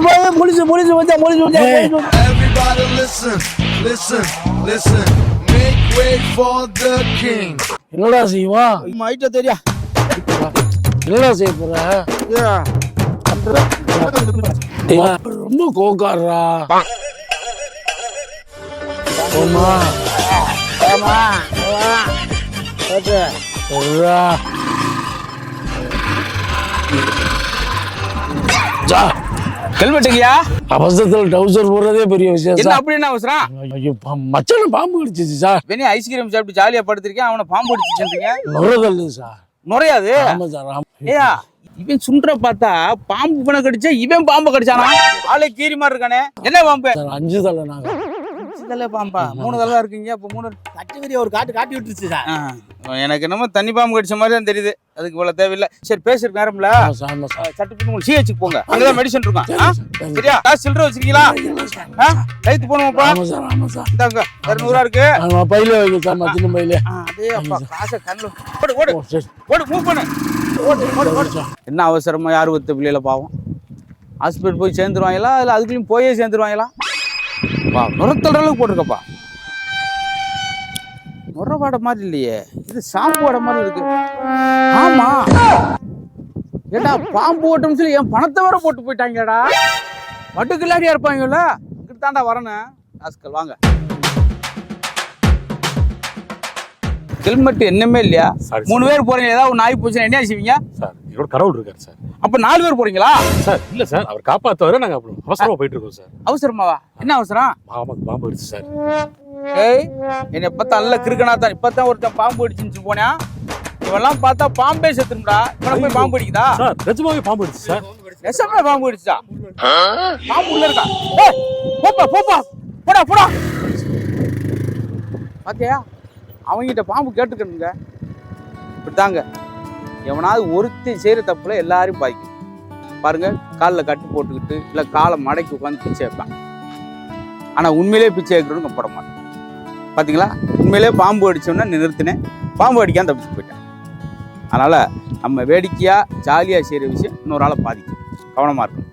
Everybody listen, listen, listen. Make way for the king. என்னடா செய்வான்? மைட்ட தெரியா? என்னடா செய்ய போற? ரொம்ப கோக்காரா. ஓமா. ஆமா. ஓகே. ஒரா. ஜா. ஹெல்மெட்டுங்கயா? அவசரத்துல டவுசர் போடுறதே பெரிய விஷயம். என்ன அப்படி என்ன அவசரம்? ஐயோ மச்சான பாம்பு கடிச்சிச்சு சார். வெனி ஐஸ்கிரீம் சாப்பிட்டு ஜாலியா படுத்திருக்கேன், அவனை பாம்பு கடிச்சிச்சுன்றீங்க. நுரதல்லு சார். நுரையாது? ஆமா சார். ஏயா இவன் சுண்டற பார்த்தா பாம்பு இவனை கடிச்சா இவன் பாம்பை கடிச்சானா? ஆளே கீரி மாதிரி இருக்கானே. என்ன பாம்பு? சார் 5 தலை நாங்க. 5 தலை பாம்பா? 3 தலை இருக்கீங்க. அப்ப 3 கட்டுக்கறி ஒரு காட்டி விட்டுருச்சு சார். எனக்கு என்னமோ தண்ணி பாம்பு கடிச்ச மாதிரி தான் தெரியுது. அதுக்கு இவ்வளவு தேவையில்லை. சரி பேசுறது நேரம்ல. ஆமா சார். சட்டு பண்ணி சிஹெச்சுக்கு போங்க, அங்கதான் மெடிசன் இருக்கும். சரியா? காசு சில்லறை வச்சிருக்கீங்களா? கைத்து போகணுமாப்பா? ஆமா சார். ஆமா சார். இந்தாங்க 200 இருக்கு. ஆமா பையில வைக்க சார். மத்தின பையில. அதே அப்பா காசை கண்ணுல ஓடு மூவ் பண்ணு. என்ன அவசரமா யார் ஒத்த பிள்ளைல பாவம் ஹாஸ்பிட்டல் போய் சேர்ந்துருவாங்களா இல்லை அதுக்குள்ளேயும் போயே சேர்ந்துருவாங்களா? வா நுரத்தல் அளவுக்கு போட்டிருக்கப்பா. நுர வாடை மாதிரி இல்லையே, இது சாம்பு வாடை மாதிரி இருக்கு. ஆமா ஏடா பாம்பு ஓட்டம் சொல்லி என் பணத்தை வேற போட்டு போயிட்டாங்கடா. வட்டுக்கில்லாடியா இருப்பாங்கல்ல, இங்கிட்டு தாண்டா வரணும். ஆஸ்கல் வாங்க. ஹெல்மெட் என்னமே இல்லையா? 3 பேர் போறீங்க, ஏதாவது நாய் போச்சுன்னா என்ன செய்வீங்க சார்? என்னோட கடவுள் இருக்காரு சார். அப்ப 4 பேர் போறீங்களா சார்? இல்ல சார், அவர் காப்பாத்தவரை நாங்க அவசரமா போயிட்டு இருக்கோம் சார். அவசரமாவா? என்ன அவசரம்? பாம்பு அடிச்சு சார். ஏய் என்ன இப்பதான் நல்ல கிறுக்கனா தான். இப்பதான் ஒருத்தன் பாம்பு அடிச்சுன்னு போனா, இவெல்லாம் பார்த்தா பாம்பே செத்துரும்டா. இவனை போய் பாம்பு அடிக்குதா? சார் நிஜமாவே பாம்பு அடிச்சு சார். நெசமா பாம்பு அடிச்சா? பாம்பு உள்ள இருக்கா? போப்பா போடா. பாத்தியா அவங்கிட்ட பாம்பு கேட்டுக்கணுங்க. இப்படித்தாங்க எவனாவது ஒருத்தன் செய்கிற தப்புல எல்லாரும் பாய்க்கும். பாருங்க காலில் கட்டு போட்டுக்கிட்டு இல்லை காலை மடக்கி உட்காந்து பிச்சை வைப்பான். ஆனால் உண்மையிலே பிச்சை வைக்கிறவங்க போட மாட்டேன். பார்த்தீங்களா? உண்மையிலே பாம்பு அடித்தோன்னா நிறுத்தினேன், பாம்பு அடிக்காம தப்பிச்சு போயிட்டேன். அதனால் நம்ம வேடிக்கையாக ஜாலியாக செய்கிற விஷயம் இன்னொரு ஆளை பாதிக்கும். கவனமாக இருக்கும்.